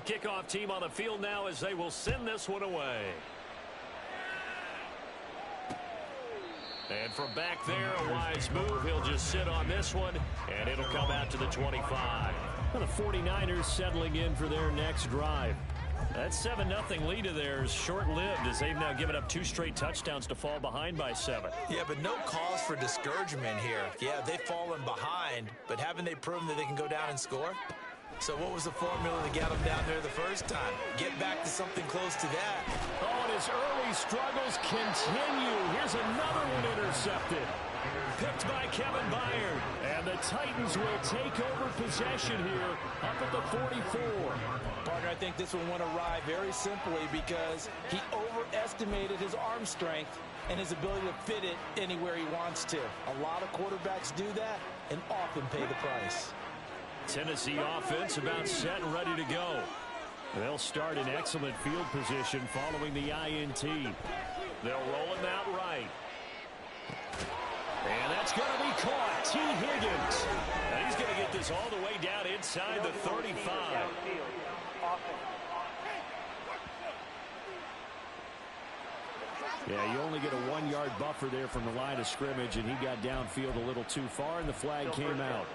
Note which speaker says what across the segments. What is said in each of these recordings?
Speaker 1: The kickoff team on the field now as they will send this one away. And from back there, a wise move. He'll just sit on this one, and it'll come out to the 25.
Speaker 2: Well, the 49ers settling in for their next drive.
Speaker 1: That 7-0 lead of theirs short-lived as they've now given up 2 straight touchdowns to fall behind by 7.
Speaker 3: Yeah, but no cause for discouragement here. Yeah, they've fallen behind, but haven't they proven that they can go down and score? So what was the formula to get them down there the first time? Get back to something close to that.
Speaker 2: Oh, and his early struggles continue. Here's another one intercepted.
Speaker 1: Picked by Kevin Byard.
Speaker 2: And the Titans will take over possession here up at the 44.
Speaker 4: Partner, I think this one went awry very simply because he overestimated his arm strength and his ability to fit it anywhere he wants to. A lot of quarterbacks do that and often pay the price.
Speaker 1: Tennessee offense about set and ready to go.
Speaker 2: They'll start in excellent field position following the INT.
Speaker 1: They'll roll him out right. And that's going to be caught. T. Higgins. And he's going to get this all the way down inside the 35.
Speaker 2: Yeah, you only get a 1-yard buffer there from the line of scrimmage, and he got downfield a little too far, and the flag came out.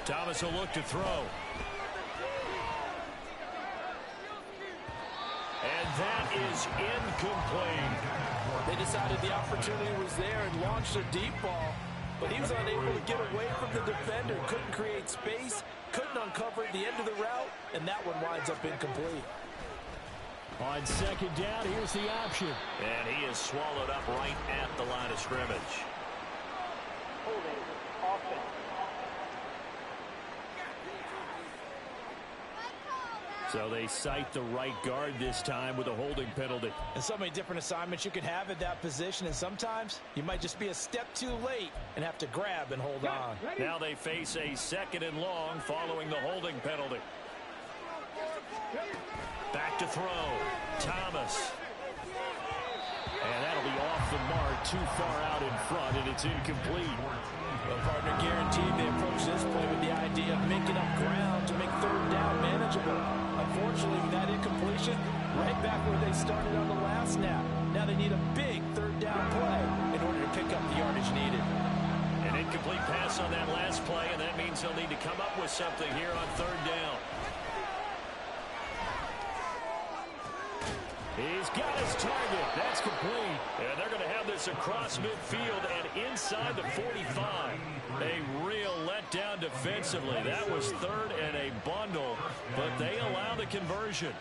Speaker 1: Thomas will look to throw. And that is incomplete.
Speaker 4: They decided the opportunity was there and launched a deep ball, but he was unable to get away from the defender. Couldn't create space, couldn't uncover the end of the route, and that one winds up incomplete.
Speaker 2: On second down, here's the option.
Speaker 1: And he is swallowed up right at the line of scrimmage.
Speaker 5: Holding offense.
Speaker 2: So they cite the right guard this time with a holding penalty.
Speaker 4: And so many different assignments you can have at that position, and sometimes you might just be a step too late and have to grab and hold on.
Speaker 1: Now they face a 2nd and long following the holding penalty. Back to throw. Thomas.
Speaker 2: And that'll be off the mark, too far out in front, and it's incomplete.
Speaker 4: Well, partner, guaranteed they approach this play with the idea of making up ground to make 3rd down manageable. Unfortunately, with that incompletion, right back where they started on the last snap. Now they need a big 3rd down play in order to pick up the yardage needed.
Speaker 1: An incomplete pass on that last play, and that means they'll need to come up with something here on 3rd down.
Speaker 2: He's got his target. That's complete.
Speaker 1: And they're going to have this across midfield and inside the 45. A real letdown defensively. That was 3rd and a bundle, but they allow the conversion.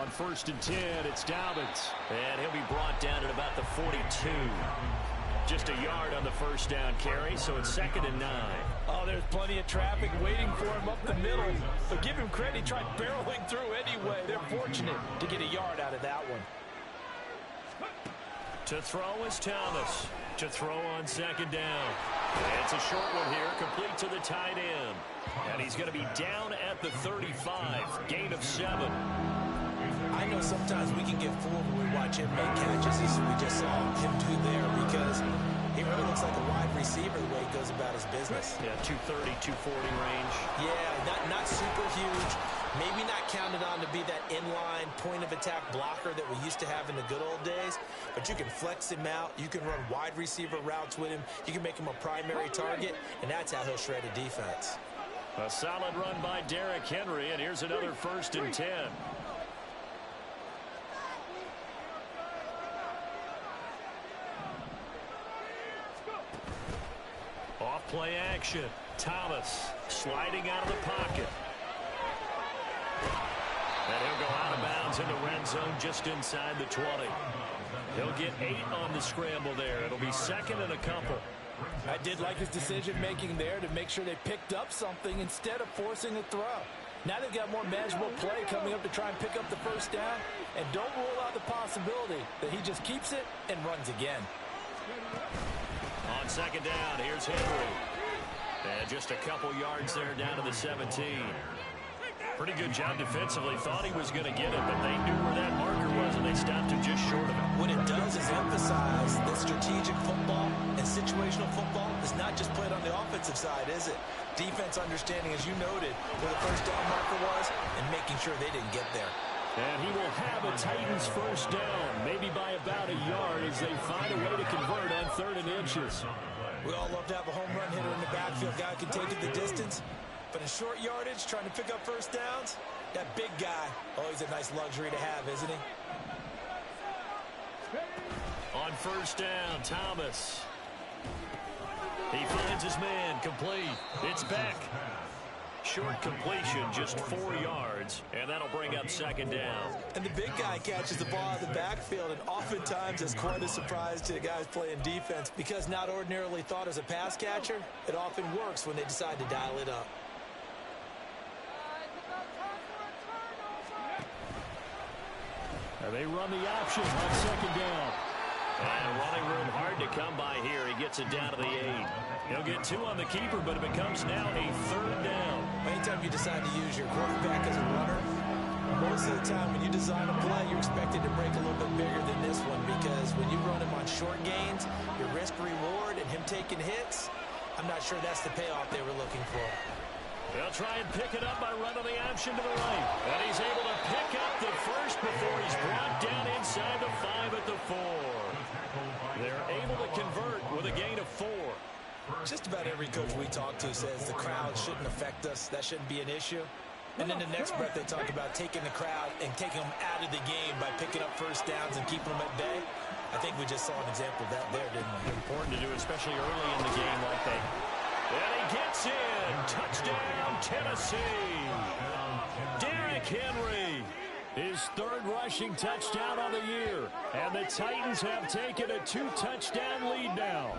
Speaker 2: On 1st and 10, it's Dobbins.
Speaker 1: And he'll be brought down at about the 42. Just a yard on the 1st down carry, so it's 2nd and 9.
Speaker 4: Oh, there's plenty of traffic waiting for him up the middle. But give him credit, he tried barreling through anyway. They're fortunate to get a yard out of that one.
Speaker 1: To throw is Thomas. To throw on 2nd down. And it's a short one here, complete to the tight end. And he's going to be down at the 35, gain of 7.
Speaker 3: I know sometimes we can get fooled when we watch him make catches as we just saw him do there because he really looks like a wide receiver the way he goes about his business.
Speaker 1: Yeah, 230, 240 range.
Speaker 3: Yeah, not super huge. Maybe not counted on to be that inline point-of-attack blocker that we used to have in the good old days, but you can flex him out. You can run wide receiver routes with him. You can make him a primary target, and that's how he'll shred a defense.
Speaker 1: A solid run by Derrick Henry, and here's another 1st and 10. Off play action. Thomas sliding out of the pocket. And he'll go out of bounds in the red zone just inside the 20. He'll get 8 on the scramble there. It'll be 2nd and a couple.
Speaker 4: I did like his decision-making there to make sure they picked up something instead of forcing a throw. Now they've got more manageable play coming up to try and pick up the 1st down. And don't rule out the possibility that he just keeps it and runs again.
Speaker 1: On 2nd down, here's Henry. And just a couple yards there down to the 17. Pretty good job defensively. Thought he was going to get it, but they knew where that marker was, and they stopped him just short of it.
Speaker 3: What it does is emphasize that strategic football and situational football is not just played on the offensive side, is it? Defense understanding, as you noted, where the first down marker was and making sure they didn't get there.
Speaker 2: And he will have a Titans first down, maybe by about a yard as they find a way to convert on 3rd and inches.
Speaker 3: We all love to have a home run hitter in the backfield. Guy who can take it the distance. But in short yardage, trying to pick up first downs, that big guy, always a nice luxury to have, isn't he?
Speaker 1: On first down, Thomas. He finds his man, complete. It's back. Short completion, just 4 yards, and that'll bring up 2nd down.
Speaker 3: And the big guy catches the ball out of the backfield, and oftentimes it's quite a surprise to the guys playing defense because not ordinarily thought as a pass catcher, it often works when they decide to dial it up.
Speaker 2: They run the option on 2nd down.
Speaker 1: And running room hard to come by here. He gets it down to the 8. He'll get 2 on the keeper, but it becomes now a 3rd down.
Speaker 3: Anytime you decide to use your quarterback as a runner, most of the time when you design a play, you're expected to break a little bit bigger than this one because when you run him on short gains, your risk-reward and him taking hits, I'm not sure that's the payoff they were looking for.
Speaker 1: They'll try and pick it up by running the option to the right. And he's able to pick up the first before he's brought down inside the 5 at the 4. They're able to convert with a gain of 4.
Speaker 3: Just about every coach we talk to says the crowd shouldn't affect us. That shouldn't be an issue. And in the next breath, they talk about taking the crowd and taking them out of the game by picking up first downs and keeping them at bay. I think we just saw an example of that there, didn't we?
Speaker 1: Important to do, especially early in the game like that. And he gets in. Touchdown, Tennessee. Derrick Henry.
Speaker 2: His 3rd rushing touchdown on the year. And the Titans have taken a 2-touchdown lead now.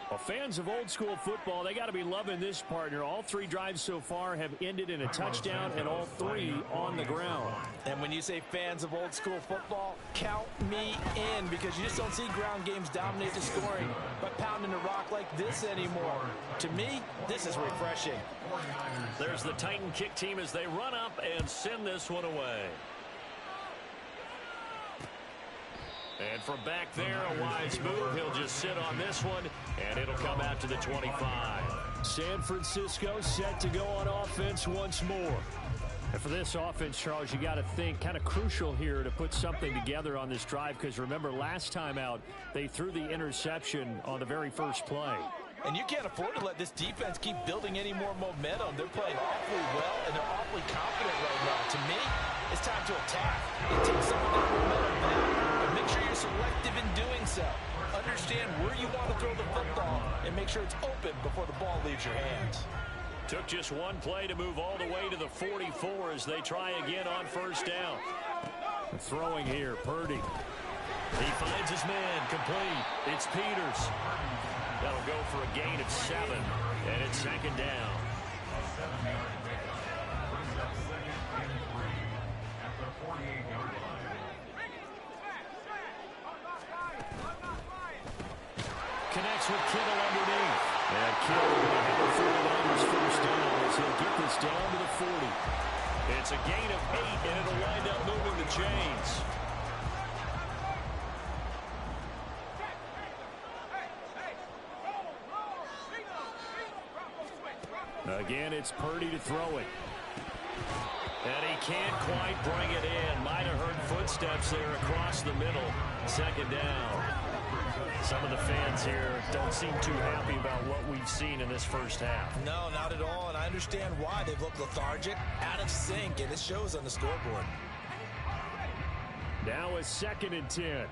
Speaker 2: Well, fans of old school football, they got to be loving this partner. All 3 drives so far have ended in a touchdown, and all 3 on the ground.
Speaker 4: And when you say fans of old school football, count me in because you just don't see ground games dominate the scoring by pounding the rock like this anymore. To me, this is refreshing.
Speaker 1: There's the Titan kick team as they run up and send this one away. And from back there, a wise move. He'll just sit on this one, and it'll come out to the 25.
Speaker 2: San Francisco set to go on offense once more. And for this offense, Charles, you got to think kind of crucial here to put something together on this drive because remember last time out, they threw the interception on the very first play.
Speaker 4: And you can't afford to let this defense keep building any more momentum. They're playing awfully well, and they're awfully confident right now. To me, it's time to attack and take some of that momentum back. But make sure you're selective in doing so. Understand where you want to throw the football and make sure it's open before the ball leaves your hands.
Speaker 1: Took just one play to move all the way to the 44 as they try again on first down.
Speaker 2: Throwing here, Purdy.
Speaker 1: He finds his man, complete. It's Peters. That'll go for a gain of 7, and it's 2nd down. Connects with Kittle underneath.
Speaker 2: And Kittle will have the 49ers first down as he'll get this down to the 40.
Speaker 1: It's a gain of 8, and it'll wind up moving the chains.
Speaker 2: Again, it's Purdy to throw it.
Speaker 1: And he can't quite bring it in. Might have heard footsteps there across the middle. 2nd down. Some of the fans here don't seem too happy about what we've seen in this first half.
Speaker 3: No, not at all, and I understand why. They've looked lethargic, out of sync, and it shows on the scoreboard.
Speaker 2: Now a 2nd and 10.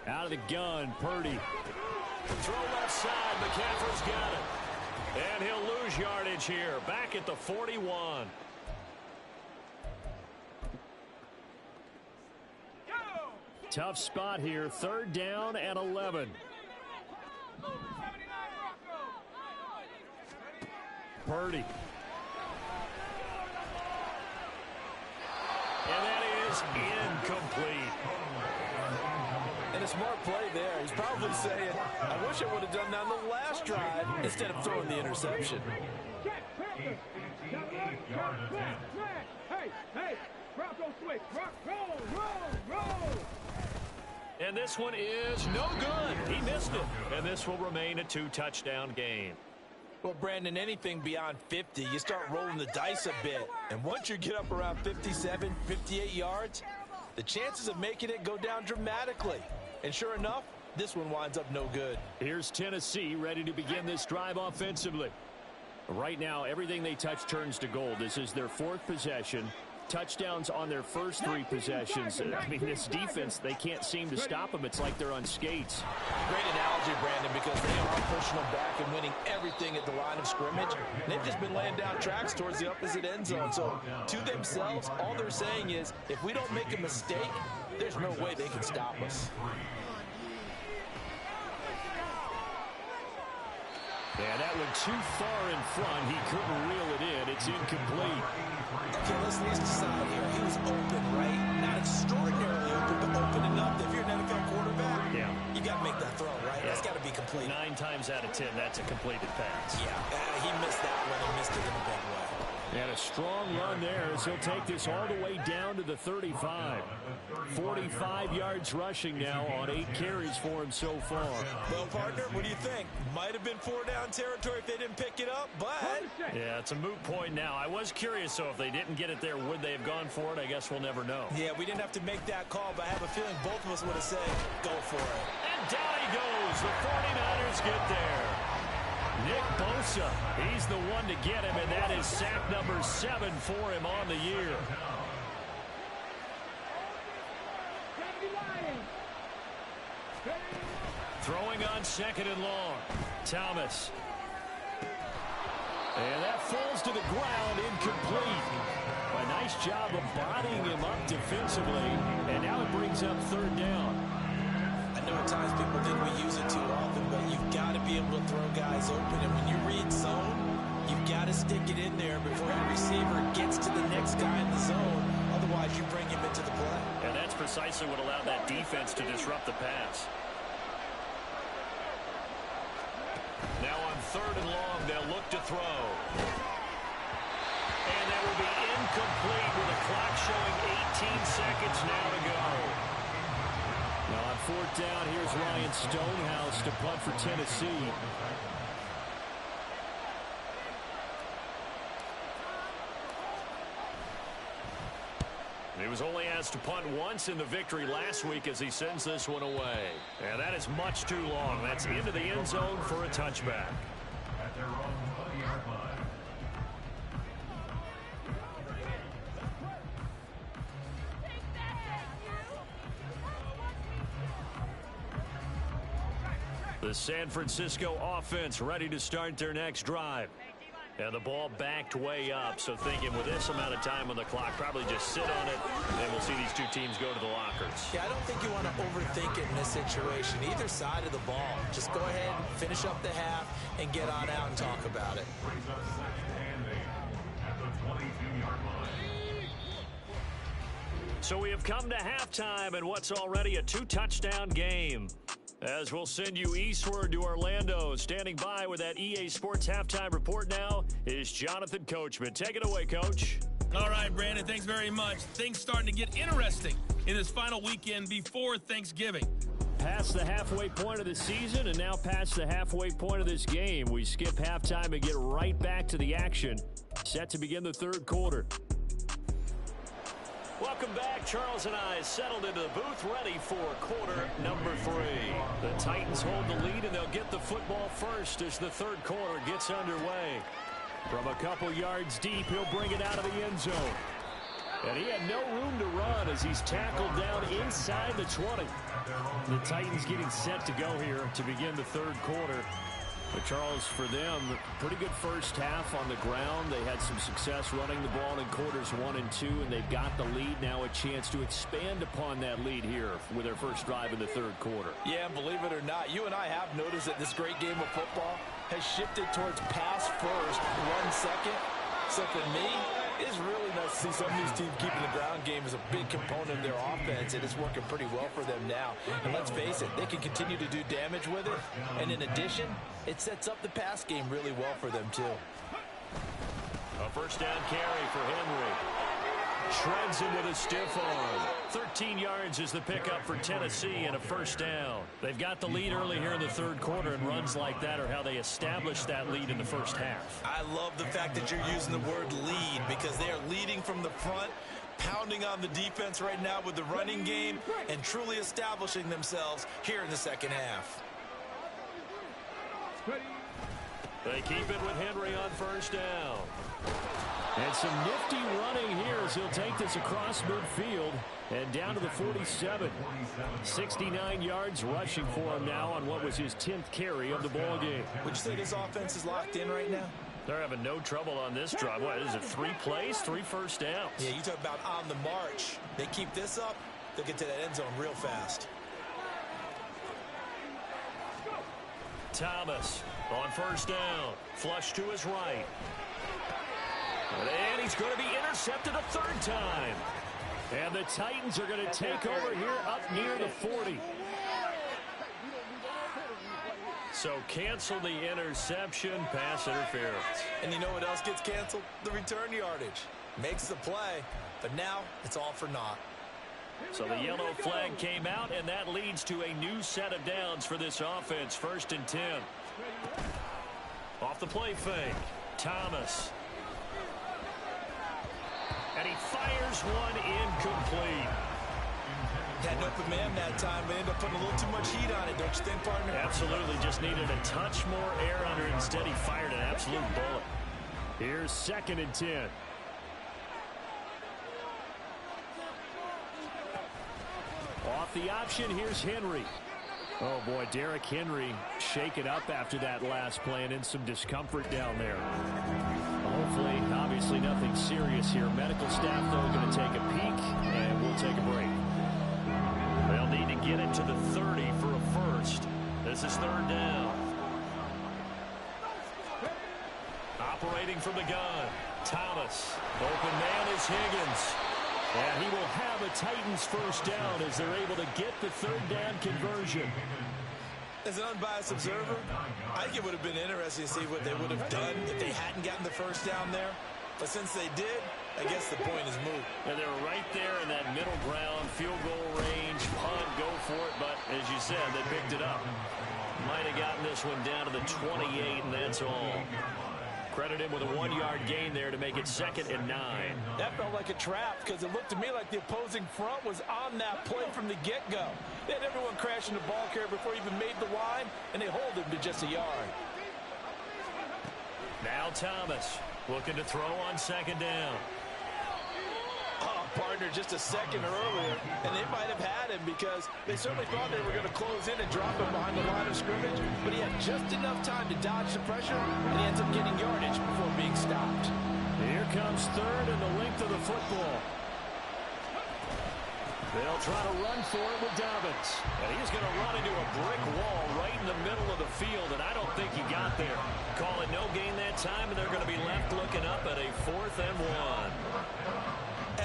Speaker 2: Out of the gun, Purdy.
Speaker 1: Throw left side. McCaffrey's got it. And he'll lose yardage here. Back at the 41.
Speaker 2: Tough spot here. 3rd down and 11. Purdy.
Speaker 1: And that is is incomplete.
Speaker 4: And a smart play there. He's probably saying, I wish I would have done that on the last drive instead of throwing the interception.
Speaker 5: Hey, Bronco switch. Roll.
Speaker 1: And this one is no good. He missed it. And this will remain a 2-touchdown game.
Speaker 4: Well, Brandon, anything beyond 50, you start rolling the dice a bit. And once you get up around 57, 58 yards, the chances of making it go down dramatically. And sure enough, this one winds up no good.
Speaker 2: Here's Tennessee ready to begin this drive offensively. Right now, everything they touch turns to gold. This is their 4th possession. Touchdowns on their first 3 possessions. I mean, this defense, they can't seem to stop them. It's like they're on skates.
Speaker 4: Great analogy, Brandon, because they are pushing them back and winning everything at the line of scrimmage. They've just been laying down tracks towards the opposite end zone. So, to themselves, all they're saying is, if we don't make a mistake, there's no way they can stop us.
Speaker 2: Yeah, that went too far in front. He couldn't reel it in. It's incomplete.
Speaker 3: Okay, let's decide here. He was open, right? Not extraordinarily open, but open enough that if you're an NFL quarterback, you got to make that throw, right? That's got to be complete.
Speaker 1: 9 times out of 10, that's a completed pass.
Speaker 3: Yeah, he missed that one and missed it in a big way.
Speaker 2: And a strong run there as he'll take this all the way down to the 35. 45 yards rushing now on 8 carries for him so far.
Speaker 3: Well, partner, what do you think? Might have been 4-down territory if they didn't pick it up, but...
Speaker 1: Yeah, it's a moot point now. I was curious, so if they didn't get it there, would they have gone for it? I guess we'll never know.
Speaker 3: Yeah, we didn't have to make that call, but I have a feeling both of us would have said, go for it.
Speaker 1: And down he goes. The 49ers get there. Nick Bosa, he's the one to get him, and that is sack number 7 for him on the year. Throwing on 2nd and long. Thomas.
Speaker 2: And that falls to the ground, incomplete. A nice job of bodying him up defensively, and now it brings up 3rd down.
Speaker 3: I know at times people think we use it too often, but you've got to be able to throw guys open. And when you read zone, you've got to stick it in there before your receiver gets to the next guy in the zone. Otherwise, you bring him into the play.
Speaker 1: And that's precisely what allowed that defense to disrupt the pass. Now on 3rd and long, they'll look to throw. And that will be incomplete with the clock showing 18 seconds now to go.
Speaker 2: Now on 4th down, here's Ryan Stonehouse to punt for Tennessee.
Speaker 1: He was only asked to punt once in the victory last week as he sends this one away. And that is much too long. That's into the end zone for a touchback. The San Francisco offense ready to start their next drive. And the ball backed way up, so thinking with this amount of time on the clock, probably just sit on it, and we'll see these 2 teams go to the lockers.
Speaker 3: Yeah, I don't think you want to overthink it in this situation. Either side of the ball. Just go ahead, finish up the half, and get on out and talk about it.
Speaker 1: So we have come to halftime in what's already a 2-touchdown game. As we'll send you eastward to Orlando. Standing by with that EA Sports halftime report now is Jonathan Coachman. Take it away, Coach.
Speaker 6: All right, Brandon, thanks very much. Things starting to get interesting in this final weekend before Thanksgiving.
Speaker 2: Past the halfway point of the season and now past the halfway point of this game. We skip halftime and get right back to the action. Set to begin the 3rd quarter.
Speaker 1: Welcome back. Charles and I settled into the booth, ready for quarter number 3. The Titans hold the lead, and they'll get the football first as the 3rd quarter gets underway.
Speaker 2: From a couple yards deep, he'll bring it out of the end zone. And he had no room to run as he's tackled down inside the 20. The Titans getting set to go here to begin the 3rd quarter. But Charles, for them, pretty good first half on the ground. They had some success running the ball in quarters 1 and 2, and they've got the lead now, a chance to expand upon that lead here with their first drive in the 3rd quarter.
Speaker 4: Yeah, and believe it or not, you and I have noticed that this great game of football has shifted towards pass first, run second. So for me, It's really nice to see some of these teams keeping the ground game as a big component of their offense, and it's working pretty well for them now. And let's face it, they can continue to do damage with it. And in addition, it sets up the pass game really well for them, too.
Speaker 2: A first down carry for Henry. Shreds him with a stiff arm. 13 yards is the pickup for Tennessee and a first down. They've got the lead early here in the third quarter, and runs like that are how they established that lead in the first half.
Speaker 3: I love the fact that you're using the word lead because they are leading from the front, pounding on the defense right now with the running game, and truly establishing themselves here in the second half.
Speaker 2: They keep it with Henry on first down. And some nifty running here as he'll take this across midfield and down to the 47. 69 yards rushing for him now on what was his 10th carry of the ball game.
Speaker 3: Would you say this offense is locked in right now?
Speaker 2: They're having no trouble on this drive. What is it, 3 plays, 3 first downs?
Speaker 3: Yeah, you talk about on the march. They keep this up, they'll get to that end zone real fast.
Speaker 2: Thomas on first down. Flush to his right. And he's going to be intercepted a third time. And the Titans are going to take over here up near the 40. So cancel the interception, pass interference.
Speaker 3: And you know what else gets canceled? The return yardage. Makes the play, but now it's all for naught.
Speaker 2: So the yellow flag came out, and that leads to a new set of downs for this offense. 1st and 10. Off the play fake. Thomas. And he fires one incomplete.
Speaker 3: Had an open man that time, but ended up putting a little too much heat on it, don't you think, partner?
Speaker 2: Absolutely. Just needed a touch more air under it. Instead, he fired an absolute bullet. Here's 2nd and 10. Off the option, here's Henry. Oh, boy, Derrick Henry shaken up after that last play and in some discomfort down there. Hopefully, obviously nothing serious here. Medical staff, though, going to take a peek, and we'll take a break. They'll need to get it to the 30 for a first. This is 3rd down. Operating from the gun, Thomas. Open man is Higgins. And he will have a Titans first down as they're able to get the 3rd down conversion.
Speaker 3: As an unbiased observer, I think it would have been interesting to see what they would have done if they hadn't gotten the first down there. But since they did, I guess the point is moot.
Speaker 2: And they were right there in that middle ground, field goal range, punt, go for it. But as you said, they picked it up. Might have gotten this one down to the 28, and that's all. Credit him with a 1-yard gain there to make it 2nd and 9.
Speaker 4: That felt like a trap because it looked to me like the opposing front was on that play from the get-go. They had everyone crashing the ball carrier before he even made the line, and they hold him to just a yard.
Speaker 2: Now Thomas looking to throw on 2nd down.
Speaker 4: Oh, partner, just a second earlier, and they might have had him because they certainly thought they were going to close in and drop him behind the line of scrimmage, but he had just enough time to dodge the pressure, and he ends up getting yardage before being stopped.
Speaker 2: Here comes 3rd and the length of the football. They'll try to run for it with Dobbins. And he's going to run into a brick wall right in the middle of the field, and I don't think he got there. Call it no gain that time, and they're going to be left looking up at a 4th and 1.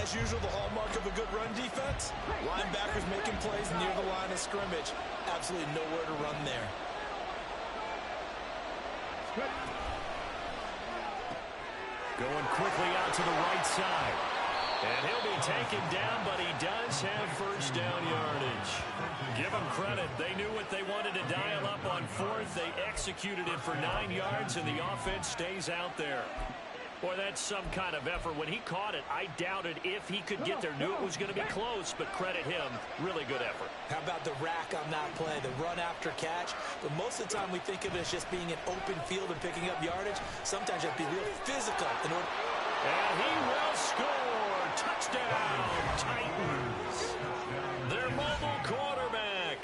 Speaker 3: As usual, the hallmark of a good run defense, linebackers making plays near the line of scrimmage. Absolutely nowhere to run there.
Speaker 2: Going quickly out to the right side. And he'll be taken down, but he does have first down yardage. Give him credit. They knew what they wanted to dial up on 4th. They executed it for 9 yards, and the offense stays out there. Boy, that's some kind of effort. When he caught it, I doubted if he could get there. Knew it was going to be close, but credit him. Really good effort.
Speaker 3: How about the rack on that play, the run after catch? But most of the time we think of it as just being an open field and picking up yardage. Sometimes you have to be real physical in order.
Speaker 2: And he will score. Touchdown, Titans. Their mobile quarterback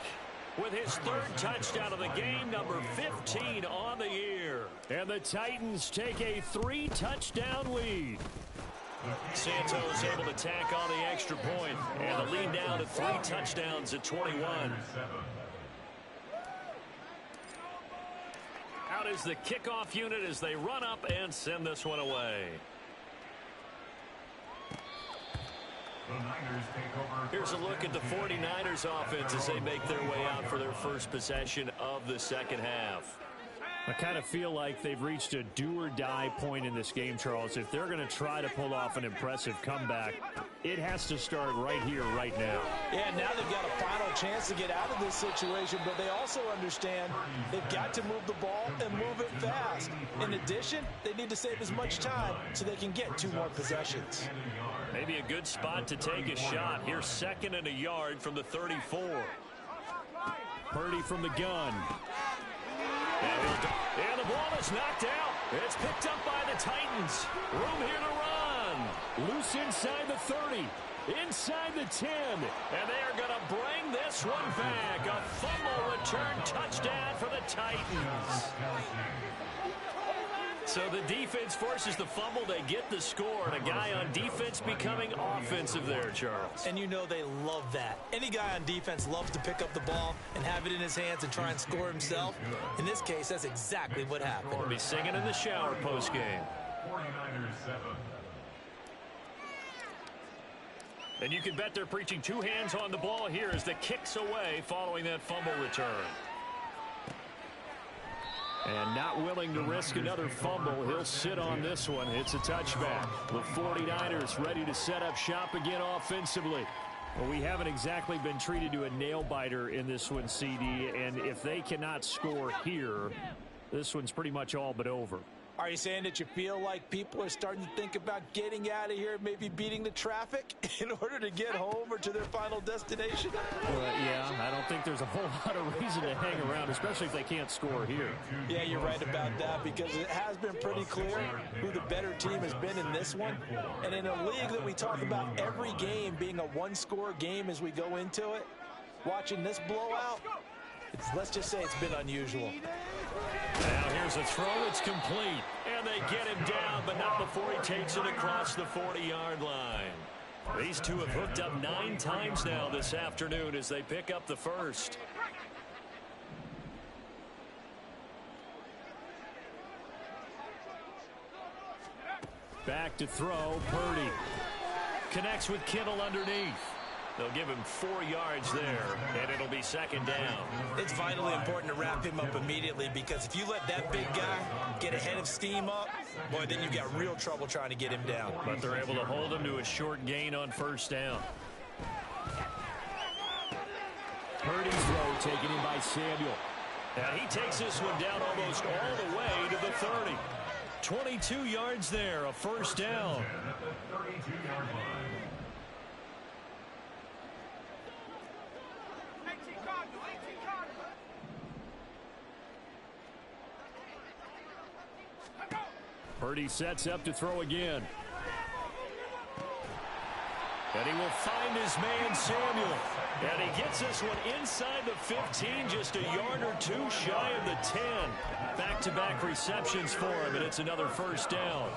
Speaker 2: with his 3rd touchdown of the game, number 15 on the year. And the Titans take a 3-touchdown lead. Santos able to tack on the extra point, and the lead down to 3 touchdowns at 21. Out is the kickoff unit as they run up and send this one away.
Speaker 1: Here's a look at the 49ers offense as they make their way out for their first possession of the second half.
Speaker 2: I kind of feel like they've reached a do-or-die point in this game, Charles. If they're going to try to pull off an impressive comeback, it has to start right here, right now.
Speaker 4: Yeah, now they've got a final chance to get out of this situation, but they also understand they've got to move the ball and move it fast. In addition, they need to save as much time so they can get 2 more possessions.
Speaker 1: Maybe a good spot to take a shot. Here's 2nd and a yard from the 34.
Speaker 2: Purdy from the gun.
Speaker 1: And the ball is knocked out. It's picked up by the Titans. Room here to run.
Speaker 2: Loose inside the 30. Inside the 10.
Speaker 1: And they are going to bring this one back. A fumble return touchdown for the Titans. So the defense forces the fumble. They get the score. And a guy on defense becoming offensive there, Charles.
Speaker 3: And you know they love that. Any guy on defense loves to pick up the ball and have it in his hands and try and score himself. In this case, that's exactly what happened.
Speaker 1: We'll be singing in the shower post-game. And you can bet they're preaching 2 hands on the ball here as the kick's away following that fumble return.
Speaker 2: And not willing to risk another fumble. He'll sit on this one. It's a touchback. The 49ers ready to set up shop again offensively. Well, we haven't exactly been treated to a nail-biter in this one, CD. And if they cannot score here, this one's pretty much all but over.
Speaker 4: Are you saying that you feel like people are starting to think about getting out of here, maybe beating the traffic in order to get home or to their final destination?
Speaker 2: Yeah, I don't think there's a whole lot of reason to hang around, especially if they can't score here.
Speaker 4: Yeah, you're right about that because it has been pretty clear who the better team has been in this one. And in a league that we talk about every game being a one-score game as we go into it, watching this blowout, let's just say it's been unusual.
Speaker 1: Now here's a throw. It's complete. And they get him down, but not before he takes it across the 40-yard line. These two have hooked up 9 times now this afternoon as they pick up the first.
Speaker 2: Back to throw. Purdy connects with Kittle underneath.
Speaker 1: They'll give him 4 yards there, and it'll be 2nd down.
Speaker 3: It's vitally important to wrap him up immediately because if you let that big guy get a head of steam up, boy, then you've got real trouble trying to get him down.
Speaker 1: But they're able to hold him to a short gain on 1st down.
Speaker 2: Purdy's throw taken in by Samuel.
Speaker 1: And he takes this one down almost all the way to the 30. 22 yards there, a 1st down.
Speaker 2: Purdy sets up to throw again.
Speaker 1: And he will find his man, Samuel. And he gets this one inside the 15, just a yard or 2 shy of the 10. Back-to-back receptions for him, and it's another 1st down.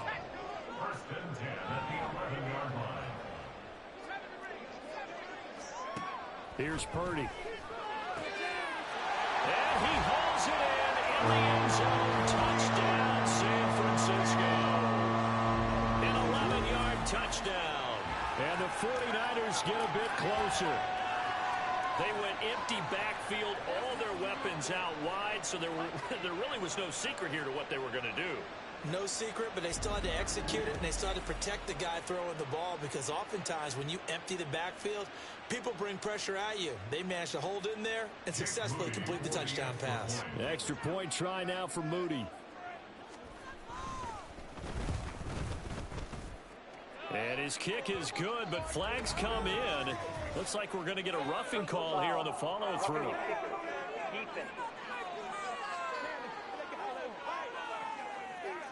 Speaker 2: Here's Purdy.
Speaker 1: And he hauls it in the end zone. Touchdown, San Francisco. An 11-yard touchdown.
Speaker 2: And the 49ers get a bit closer.
Speaker 1: They went empty backfield, all their weapons out wide, so there really was no secret here to what they were going to do.
Speaker 3: No secret, but they still had to execute it, and they still had to protect the guy throwing the ball because oftentimes when you empty the backfield, people bring pressure at you. They managed to hold in there and successfully complete the touchdown pass.
Speaker 2: The extra point try now for Moody.
Speaker 1: And his kick is good, but flags come in. Looks like we're going to get a roughing call here on the follow-through.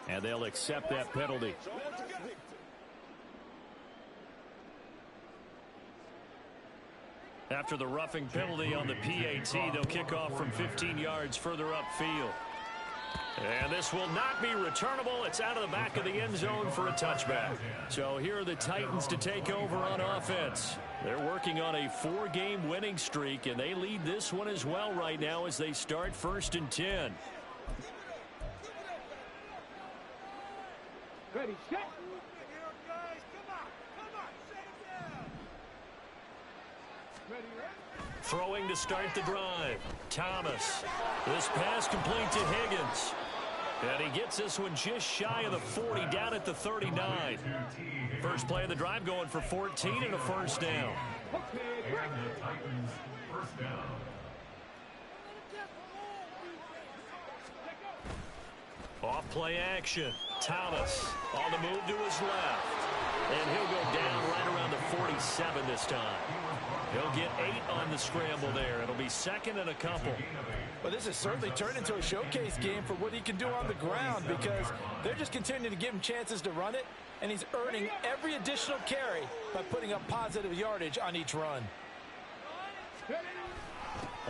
Speaker 2: And they'll accept that penalty.
Speaker 1: After the roughing penalty on the PAT, they'll kick off from 15 yards further upfield. And this will not be returnable. It's out of the back of the end zone for a touchback. So here are the Titans to take over on offense. They're working on a 4-game winning streak, and they lead this one as well right now as they start 1st and 10.
Speaker 5: Ready, set.
Speaker 2: Throwing to start the drive. Thomas. This pass complete to Higgins. And he gets this one just shy of the 40, down at the 39. First play of the drive going for 14 and a first down. Off play action. Thomas on the move to his left. And he'll go down right around the 47 this time. He'll get 8 on the scramble there. It'll be second and a couple.
Speaker 4: Well, this has certainly turned into a showcase game for what he can do on the ground because they're just continuing to give him chances to run it, and he's earning every additional carry by putting up positive yardage on each run.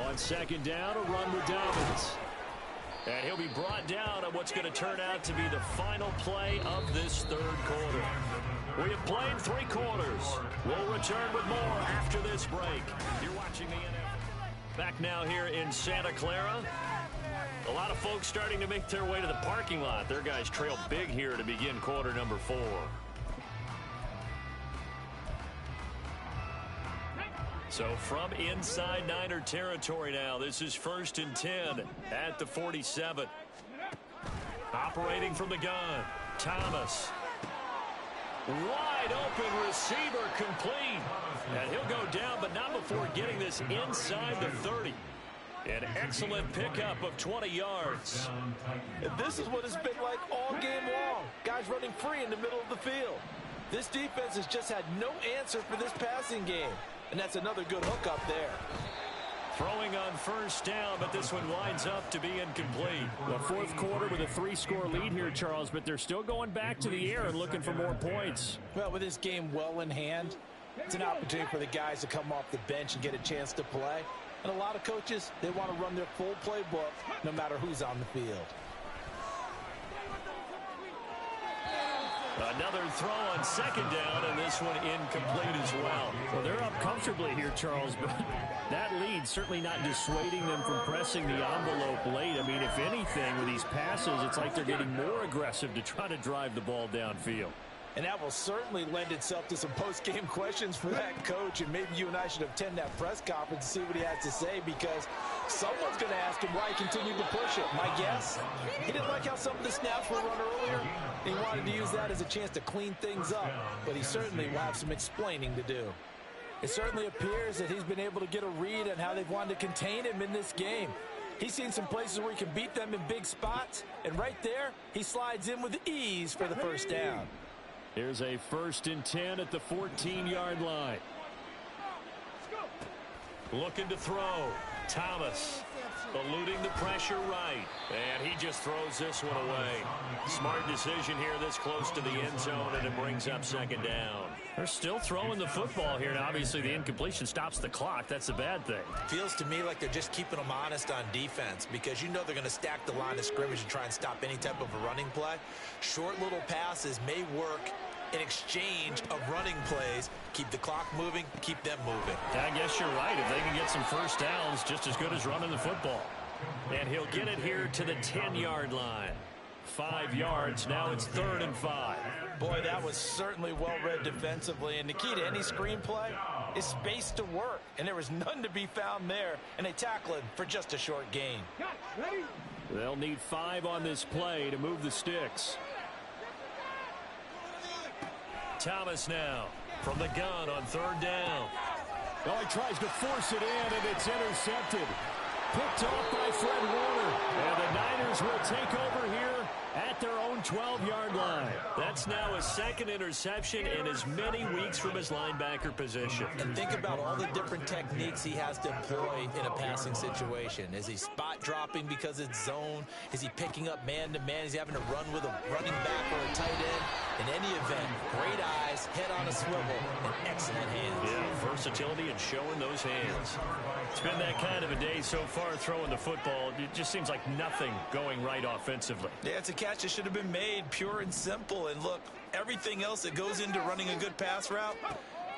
Speaker 2: On second down, a run with Dobbins. And he'll be brought down on what's going to turn out to be the final play of this third quarter. We have played 3 quarters. We'll return with more after this break. You're watching the NFL. Back now here in Santa Clara. A lot of folks starting to make their way to the parking lot. Their guys trail big here to begin quarter number 4. So from inside Niner territory now, this is 1st and 10 at the 47. Operating from the gun, Thomas. Wide open receiver complete. And he'll go down, but not before getting this inside the 30. An excellent pickup of 20 yards.
Speaker 4: And this is what it's been like all game long. Guys running free in the middle of the field. This defense has just had no answer for this passing game. And that's another good hook up there.
Speaker 2: Throwing on first down, but this one winds up to be incomplete.
Speaker 7: The fourth quarter with a 3-score lead here, Charles, but they're still going back to the air and looking for more points.
Speaker 4: Well, with this game well in hand, it's an opportunity for the guys to come off the bench and get a chance to play. And a lot of coaches, they want to run their full playbook no matter who's on the field.
Speaker 2: Another throw on second down, and this one incomplete as well.
Speaker 7: Well, they're up comfortably here, Charles, but that lead certainly not dissuading them from pressing the envelope late. I mean, if anything, with these passes, it's like they're getting more aggressive to try to drive the ball downfield.
Speaker 4: And that will certainly lend itself to some post-game questions for that coach. And maybe you and I should attend that press conference to see what he has to say, because someone's going to ask him why he continued to push it. My guess, he didn't like how some of the snaps were run earlier. He wanted to use that as a chance to clean things up. But he certainly will have some explaining to do. It certainly appears that he's been able to get a read on how they've wanted to contain him in this game. He's seen some places where he can beat them in big spots. And right there, he slides in with ease for the first down.
Speaker 2: Here's a 1st and 10 at the 14-yard line. Looking to throw. Thomas eluding the pressure right. And he just throws this one away. Smart decision here this close to the end zone, and it brings up second down.
Speaker 7: They're still throwing the football here, and obviously the incompletion stops the clock. That's a bad thing.
Speaker 3: Feels to me like they're just keeping them honest on defense, because you know they're going to stack the line of scrimmage and try and stop any type of a running play. Short little passes may work in exchange of running plays. Keep the clock moving, keep them moving.
Speaker 2: I guess you're right. If they can get some first downs, just as good as running the football. And he'll get it here to the 10-yard line. 5 yards. Now it's 3rd and 5.
Speaker 4: Boy, that was certainly well-read defensively. And the key to any screenplay is space to work. And there was none to be found there. And they tackle him for just a short gain.
Speaker 2: They'll need 5 on this play to move the sticks. Thomas now from the gun on 3rd down.
Speaker 7: Oh, he tries to force it in, and it's intercepted. Picked off by Fred Warner. And the Niners will take over here at their own 12-yard line.
Speaker 2: That's now a 2nd interception in as many weeks from his linebacker position.
Speaker 3: And think about all the different techniques he has to employ in a passing situation. Is he spot dropping because it's zone? Is he picking up man-to-man? Is he having to run with a running back or a tight end? In any event, great eyes, head on a swivel, and excellent hands.
Speaker 2: Yeah, versatility and showing those hands. It's been that kind of a day so far throwing the football. It just seems like nothing going right offensively.
Speaker 3: Yeah, it's a catch that should have been made, pure and simple. And look, everything else that goes into running a good pass route,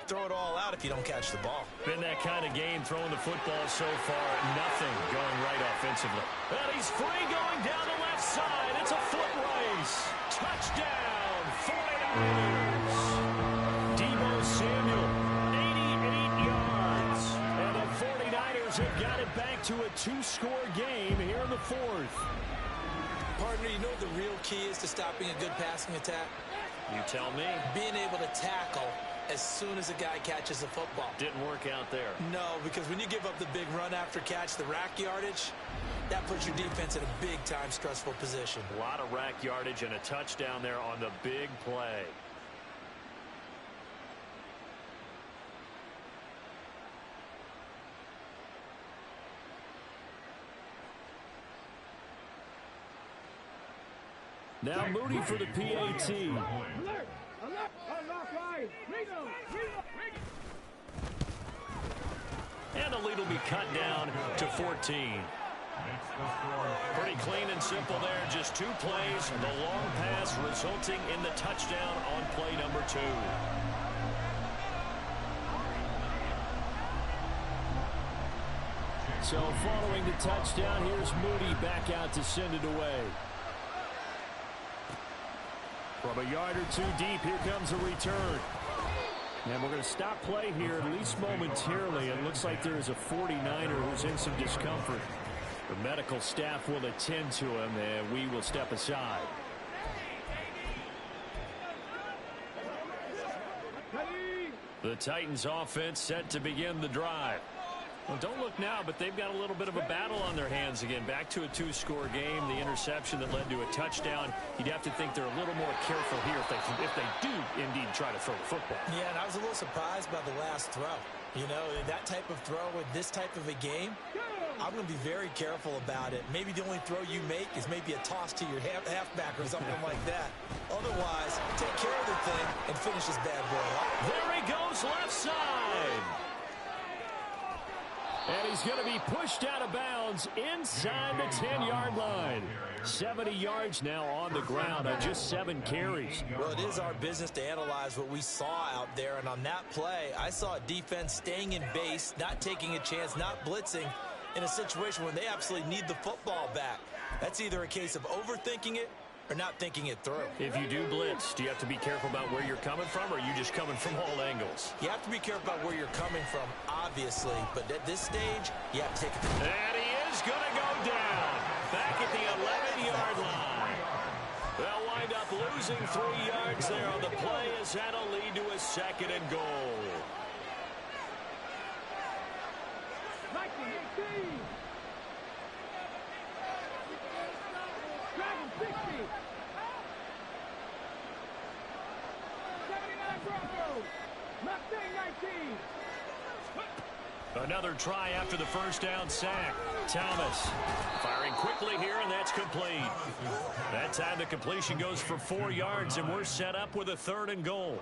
Speaker 3: throw it all out if you don't catch the ball.
Speaker 2: Been that kind of game throwing the football so far. Nothing going right offensively. And he's free going down the left side. It's a foot race. Touchdown, 49ers. Deebo Samuel, 88 yards. Broncos have got it back to a 2-score game here in the fourth.
Speaker 3: Partner, you know what the real key is to stopping a good passing attack?
Speaker 1: You tell me.
Speaker 3: Being able to tackle as soon as a guy catches the football.
Speaker 1: Didn't work out there.
Speaker 3: No, because when you give up the big run after catch, the rack yardage, that puts your defense in a big-time stressful position.
Speaker 1: A lot of rack yardage and a touchdown there on the big play.
Speaker 2: Now Moody for the PAT.
Speaker 5: Alert! Alert! Unlock line! Reload! Reload!
Speaker 1: And the lead will be cut down to 14. Pretty clean and simple there. Just 2 plays. The long pass resulting in the touchdown on play number 2.
Speaker 2: So following the touchdown, here's Moody back out to send it away. From a yard or 2 deep, here comes a return. And we're going to stop play here, at least momentarily. It looks like there is a 49er who's in some discomfort. The medical staff will attend to him, and we will step aside.
Speaker 1: The Titans offense set to begin the drive.
Speaker 2: Well, don't look now, but they've got a little bit of a battle on their hands again. Back to a 2-score game. The interception that led to a touchdown. You'd have to think they're a little more careful here if they do indeed try to throw the football.
Speaker 3: Yeah, and I was a little surprised by the last throw. You know, that type of throw with this type of a game, I'm going to be very careful about it. Maybe the only throw you make is maybe a toss to your halfback or something like that. Otherwise, take care of the thing and finish this bad boy off.
Speaker 2: There he goes, left side. And he's going to be pushed out of bounds inside the 10-yard line. 70 yards now on the ground on just 7 carries.
Speaker 3: Well, it is our business to analyze what we saw out there. And on that play, I saw a defense staying in base, not taking a chance, not blitzing in a situation when they absolutely need the football back. That's either a case of overthinking it or not thinking it through.
Speaker 1: If you do blitz, do you have to be careful about where you're coming from, or are you just coming from all angles?
Speaker 3: You have to be careful about where you're coming from, obviously. But at this stage, you have to take it.
Speaker 1: And he is going to go down. Back at the 11-yard line. They'll wind up losing 3 yards there on the play as that'll lead to a 2nd and goal.
Speaker 5: 19-18. Dragon 60. 79 Broncos. Mustang 19.
Speaker 1: Another try after the first down sack. Thomas firing quickly here, and that's complete. That time the completion goes for 4 yards, and we're set up with a 3rd and goal.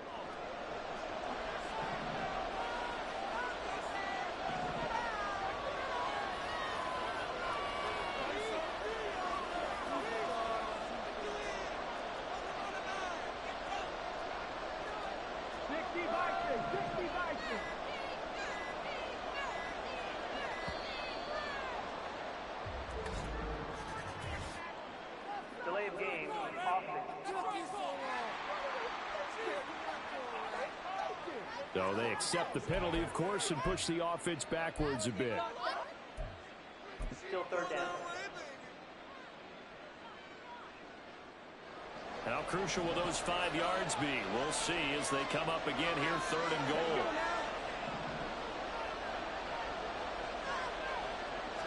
Speaker 8: Delay of game,
Speaker 2: So they accept the penalty, of course, and push the offense backwards a bit.
Speaker 8: Still 3rd down.
Speaker 1: How crucial will those 5 yards be? We'll see as they come up again here, 3rd and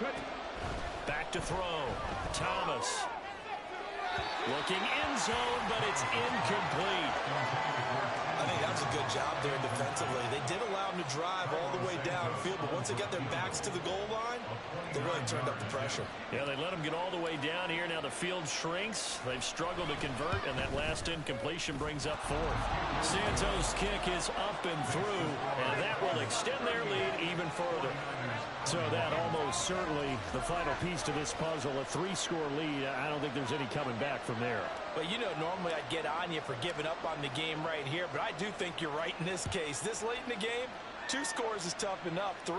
Speaker 1: goal. Back to throw. Thomas. Looking end zone, but it's incomplete.
Speaker 3: I think that's a good job there defensively. They did allow them to drive all the way downfield, but once they got their backs to the goal line, they really turned up the pressure.
Speaker 1: Yeah, they let them get all the way down here. Now the field shrinks. They've struggled to convert, and that last incompletion brings up 4th. Santos' kick is up and through, and that will extend their lead even further.
Speaker 2: So that almost certainly the final piece to this puzzle, a 3-score lead. I don't think there's any coming back from there.
Speaker 4: But, you know, normally I'd get on you for giving up on the game right here, but I do think you're right in this case. This late in the game, 2 scores is tough enough. 3,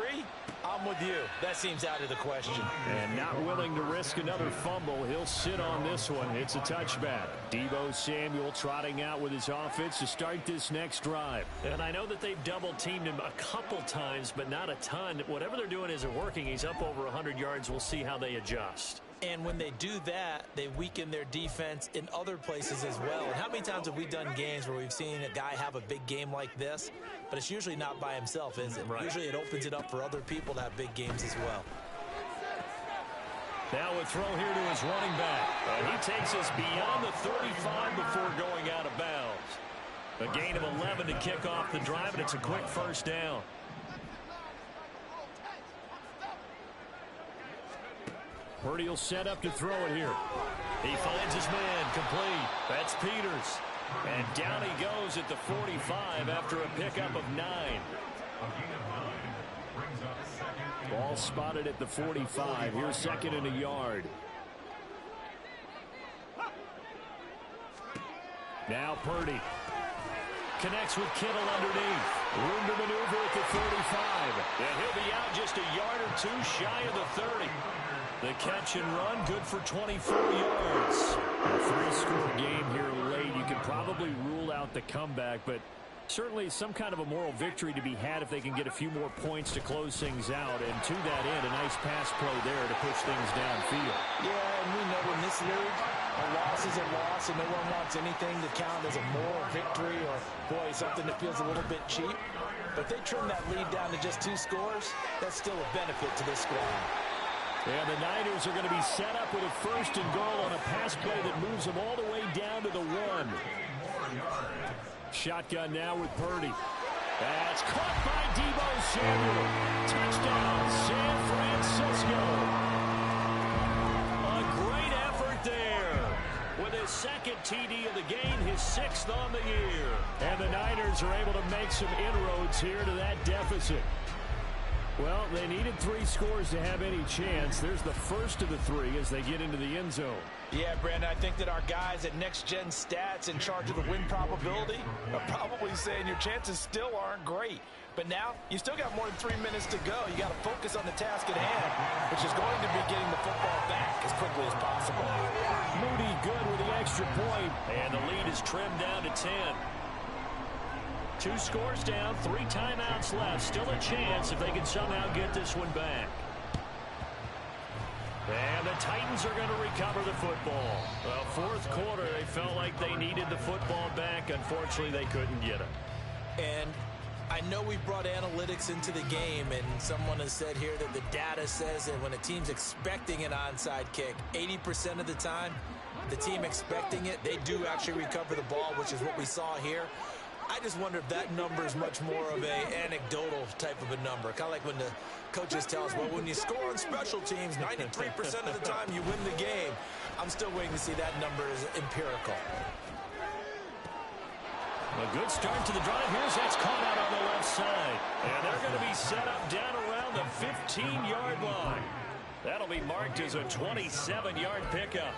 Speaker 4: I'm with you. That seems out of the question.
Speaker 2: And not willing to risk another fumble. He'll sit on this one. It's a touchback. Deebo Samuel trotting out with his offense to start this next drive.
Speaker 7: And I know that they've double-teamed him a couple times, but not a ton. Whatever they're doing isn't working. He's up over 100 yards. We'll see how they adjust.
Speaker 3: And when they do that, they weaken their defense in other places as well. And how many times have we done games where we've seen a guy have a big game like this, but it's usually not by himself, is it?
Speaker 7: Right.
Speaker 3: Usually it opens it up for other people to have big games as well.
Speaker 7: Now a throw here to his running back. And he takes us beyond the 35 before going out of bounds. A gain of 11 to kick off the drive, and it's a quick first down.
Speaker 2: Purdy will set up to throw it here.
Speaker 7: He finds his man, complete. That's Peters. And down he goes at the 45 after a pickup of 9.
Speaker 2: Ball spotted at the 45. Here's second and a yard. Now Purdy connects with Kittle underneath. Room to maneuver at the 45.
Speaker 7: And he'll be out just a yard or 2 shy of the 30. The catch and run, good for 24 yards.
Speaker 2: A 3-score game here late. You can probably rule out the comeback, but certainly some kind of a moral victory to be had if they can get a few more points to close things out. And to that end, a nice pass play there to push things downfield.
Speaker 4: Yeah, and we know in this league, a loss is a loss, and no one wants anything to count as a moral victory or, boy, something that feels a little bit cheap. But if they trim that lead down to just 2 scores, that's still a benefit to this squad.
Speaker 2: And the Niners are going to be set up with a 1st and goal on a pass play that moves them all the way down to the 1. Shotgun now with Purdy. That's caught by Deebo Samuel. Touchdown, San Francisco.
Speaker 7: A great effort there. With his 2nd TD of the game, his 6th on the year.
Speaker 2: And the Niners are able to make some inroads here to that deficit. Well, they needed 3 scores to have any chance. There's the first of the 3 as they get into the end zone.
Speaker 4: Yeah, Brandon, I think that our guys at Next Gen Stats in charge of the win probability are probably saying your chances still aren't great. But now, you still got more than 3 minutes to go. You got to focus on the task at hand, which is going to be getting the football back as quickly as possible.
Speaker 2: Moody good with the extra point.
Speaker 7: And the lead is trimmed down to 10. 2 scores down, 3 timeouts left. Still a chance if they can somehow get this one back. And the Titans are going to recover the football. Well, 4th quarter, they felt like they needed the football back. Unfortunately, they couldn't get it.
Speaker 3: And I know we've brought analytics into the game, and someone has said here that the data says that when a team's expecting an onside kick, 80% of the time, the team expecting it, they do actually recover the ball, which is what we saw here. I just wonder if that number is much more of a anecdotal type of a number. Kind of like when the coaches tell us, well, when you score on special teams, 93% of the time you win the game. I'm still waiting to see that number is empirical.
Speaker 7: A good start to the drive. Here's that's caught out on the left side. And they're going to be set up down around the 15-yard line. That'll be marked as a 27-yard pickup.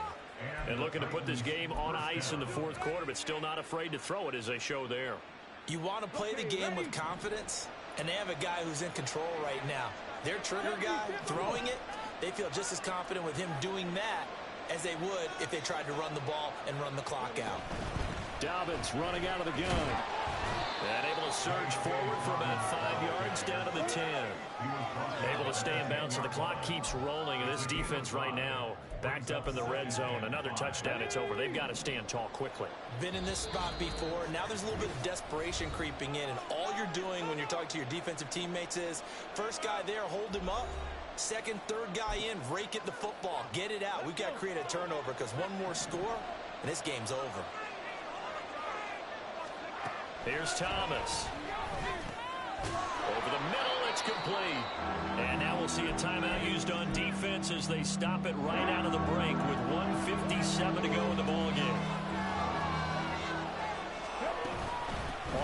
Speaker 7: And looking to put this game on ice in the 4th quarter, but still not afraid to throw it as they show there.
Speaker 3: You want to play the game with confidence, and they have a guy who's in control right now. Their trigger guy, throwing it, they feel just as confident with him doing that as they would if they tried to run the ball and run the clock out.
Speaker 2: Dobbins running out of the gun.
Speaker 7: And able to surge forward for about 5 yards down to the 10. Able to stay in bounds, so the clock keeps rolling. And this defense right now backed up in the red zone. Another touchdown, it's over. They've got to stand tall quickly.
Speaker 3: Been in this spot before. Now there's a little bit of desperation creeping in. And all you're doing when you're talking to your defensive teammates is, first guy there, hold him up. Second, third guy in, rake at the football. Get it out. We've got to create a turnover because one more score, and this game's over.
Speaker 7: Here's Thomas. Over the middle, it's complete. And now we'll see a timeout used on defense as they stop it right out of the break with 1:57 to go in the ballgame.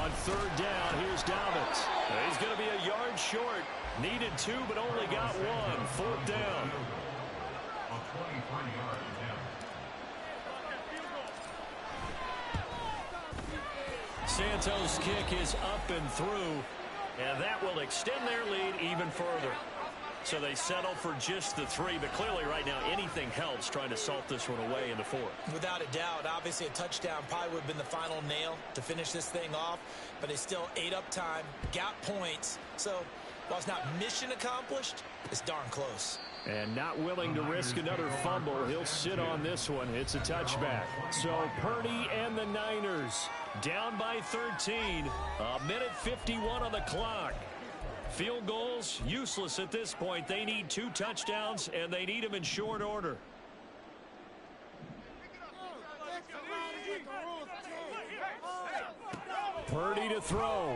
Speaker 2: On 3rd down, here's Dobbins.
Speaker 7: He's going to be a yard short. Needed 2, but only got 1. 4th down. Santos' kick is up and through.
Speaker 1: And that will extend their lead even further. So they settle for just the 3, but clearly right now anything helps trying to salt this one away in the 4th.
Speaker 3: Without a doubt, obviously a touchdown probably would have been the final nail to finish this thing off, but they still ate up time, got points. So while it's not mission accomplished, it's darn close.
Speaker 2: And not willing to risk another fumble, he'll sit on this one. It's a touchback. So Purdy and the Niners down by 13. A minute 51 on the clock. Field goals, useless at this point. They need 2 touchdowns, and they need them in short order. Purdy to throw.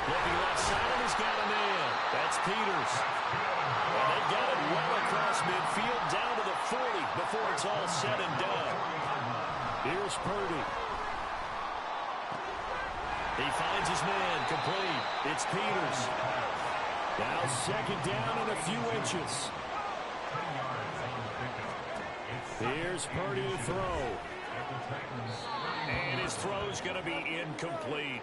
Speaker 2: Looking left side, and he's got a man. That's Peters. And they got it well across midfield, down to the 40 before it's all said and done. Here's Purdy. He finds his man, complete. It's Peters. Now 2nd down and a few inches. Here's Purdy to throw.
Speaker 1: And his throw's going to be incomplete.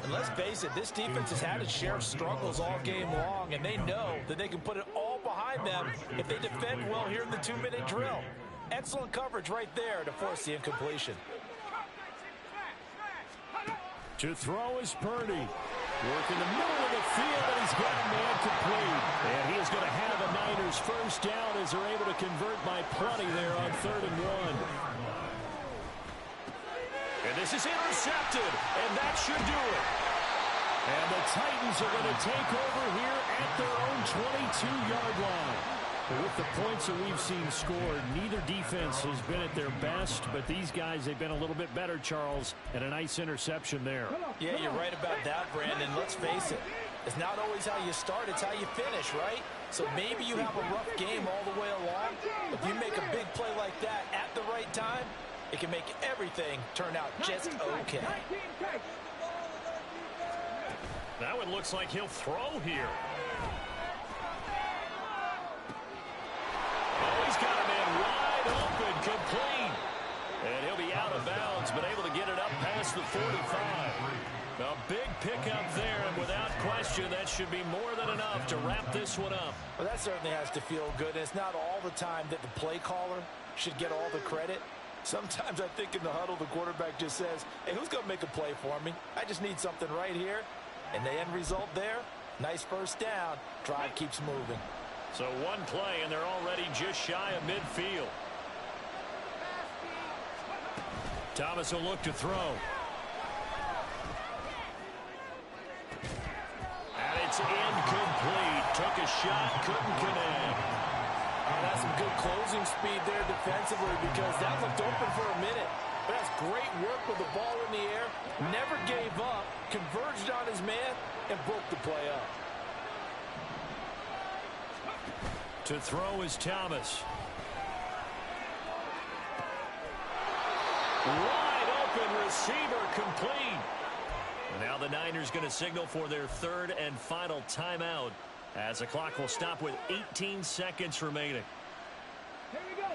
Speaker 4: And let's face it, this defense has had its share of struggles all game long, and they know that they can put it all behind them if they defend well here in the 2-minute drill. Excellent coverage right there to force the incompletion.
Speaker 2: To throw is Purdy. Working the middle of the field, and he's got a man complete. And he is going to have a Niners first down as they're able to convert by plenty there on 3rd and 1.
Speaker 1: And this is intercepted, and that should do it.
Speaker 2: And the Titans are going to take over here at their own 22-yard line. With the points that we've seen scored, neither defense has been at their best, but these guys, they've been a little bit better, Charles, and a nice interception there.
Speaker 4: Yeah, you're right about that, Brandon. Let's face it. It's not always how you start, it's how you finish, right? So maybe you have a rough game all the way along. If you make a big play like that at the right time, it can make everything turn out just okay.
Speaker 1: That one looks like he'll throw here. Oh, he's got a man wide open, complete. And he'll be out of bounds, but able to get it up past the 45. A big pickup there, and without question, that should be more than enough to wrap this one up.
Speaker 4: Well, that certainly has to feel good, and it's not all the time that the play caller should get all the credit. Sometimes I think in the huddle, the quarterback just says, hey, who's going to make a play for me? I just need something right here. And the end result there, nice first down. Drive keeps moving.
Speaker 1: So one play, and they're already just shy of midfield.
Speaker 2: Thomas will look to throw.
Speaker 1: And it's incomplete. Took a shot, couldn't connect.
Speaker 4: Oh, that's some good closing speed there defensively because that looked open for a minute. But that's great work with the ball in the air. Never gave up, converged on his man, and broke the play up.
Speaker 2: To throw is Thomas.
Speaker 1: Wide open receiver, complete. Now the Niners going to signal for their 3rd and final timeout as the clock will stop with 18 seconds remaining.
Speaker 5: Here we go.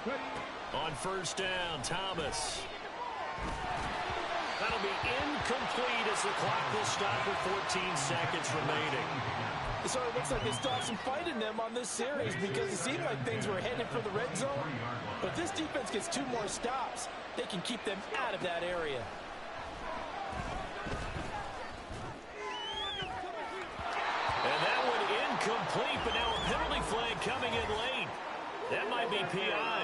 Speaker 5: Set.
Speaker 1: On first down, Thomas. That'll be incomplete as the clock will stop with 14 seconds remaining.
Speaker 4: So it looks like they still have some fight in them on this series because it seemed like things were headed for the red zone. But this defense gets 2 more stops. They can keep them out of that area.
Speaker 1: And that one incomplete, but now a penalty flag coming in late. That might be PI.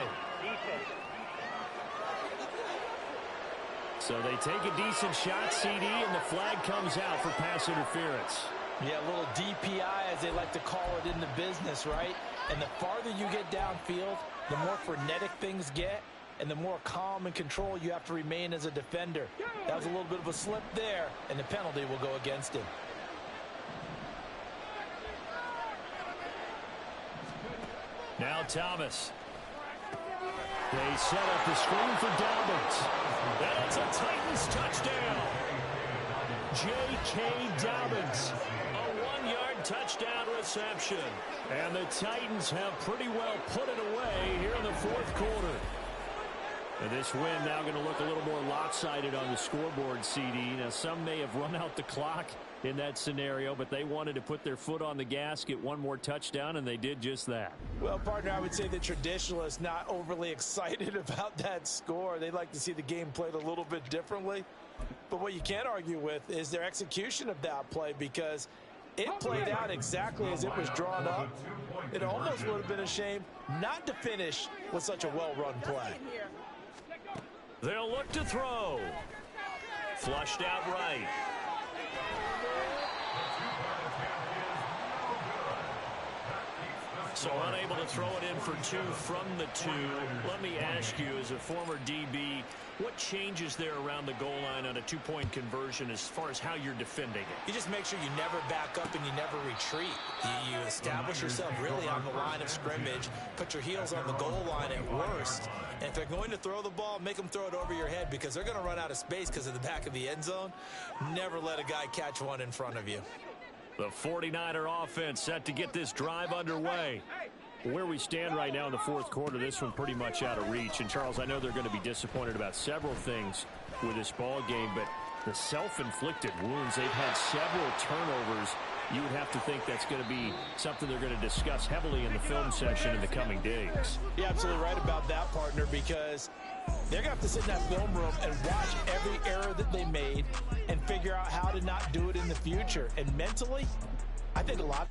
Speaker 2: So they take a decent shot, CD, and the flag comes out for pass interference.
Speaker 4: Yeah, a little DPI, as they like to call it in the business, right? And the farther you get downfield, the more frenetic things get, and the more calm and control you have to remain as a defender. That was a little bit of a slip there, and the penalty will go against him.
Speaker 2: Now Thomas. They set up the screen for Dobbins.
Speaker 1: And it's a Titans touchdown.
Speaker 2: J.K. Dobbins.
Speaker 1: A 1-yard touchdown reception.
Speaker 2: And the Titans have pretty well put it away here in the fourth quarter. And this win now going to look a little more lopsided on the scoreboard, CD. Now, some may have run out the clock in that scenario, but they wanted to put their foot on the gas, get one more touchdown, and they did just that.
Speaker 4: Well, partner, I would say the traditionalists not overly excited about that score. They'd like to see the game played a little bit differently. But what you can't argue with is their execution of that play, because it played out exactly as it was drawn up. It almost would have been a shame not to finish with such a well-run play.
Speaker 1: They'll look to throw. Flushed out right. So unable to throw it in for 2 from the 2. Let me ask you, as a former DB, what changes there around the goal line on a 2-point conversion as far as how you're defending it?
Speaker 3: You just make sure you never back up and you never retreat. You establish yourself really on the line of scrimmage, put your heels on the goal line at worst. And if they're going to throw the ball, make them throw it over your head, because they're going to run out of space because of the back of the end zone. Never let a guy catch one in front of you.
Speaker 1: The 49er offense set to get this drive underway.
Speaker 2: Where we stand right now in the fourth quarter, this one pretty much out of reach. And, Charles, I know they're going to be disappointed about several things with this ball game, but the self-inflicted wounds, they've had several turnovers. You would have to think that's going to be something they're going to discuss heavily in the film session in the coming days.
Speaker 4: You're absolutely right about that, partner, because they're going to have to sit in that film room and watch every error that they made and figure out how to not do it in the future. And mentally, I think a lot